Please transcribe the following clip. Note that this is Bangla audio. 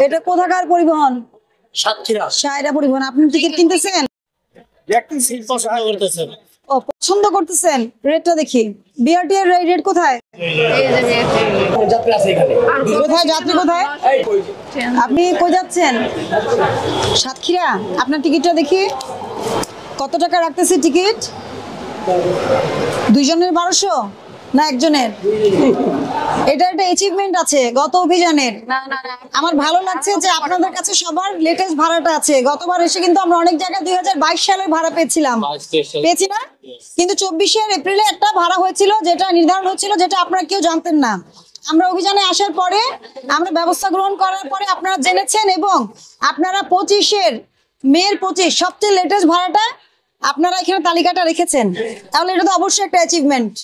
এটা কোথাকার পরিবহন? সায়রা পরিবহন। আপনি টিকিট কিনতেছেন? ও, পছন্দ করতেছেন। রেটটা দেখি। বিআরটি এর রেট কোথায়? কোথায় যাত্রী কোথায়? আপনি কই যাচ্ছেন? সাতক্ষীরা। আপনার টিকিটটা দেখি। কত টাকা রাখতেছে টিকিট? দুইজনের 1200 না একজনের? এটা একটা অ্যাচিভমেন্ট আছে গত অভিযানের। আমার ভালো লাগছে যে আপনাদের কাছে সবার লেটেস্ট ভাড়াটা আছে। গতবার এসে কিন্তু আমরা অনেক জায়গায় 2022 সালের ভাড়া পেয়েছিলাম, পেয়েছি না? কিন্তু 24 এপ্রিলে একটা ভাড়া হয়েছিল, যেটা নির্ধারণ হচ্ছিল, যেটা আপনারা কেউ জানতেন না। আমরা অভিযানে আসার পরে, আমরা ব্যবস্থা গ্রহণ করার পরে আপনারা জেনেছেন, এবং আপনারা 25 মে সবচেয়ে লেটেস্ট ভাড়াটা আপনারা এখানে তালিকাটা রেখেছেন। তাহলে এটা তো অবশ্যই একটা অ্যাচিভমেন্ট।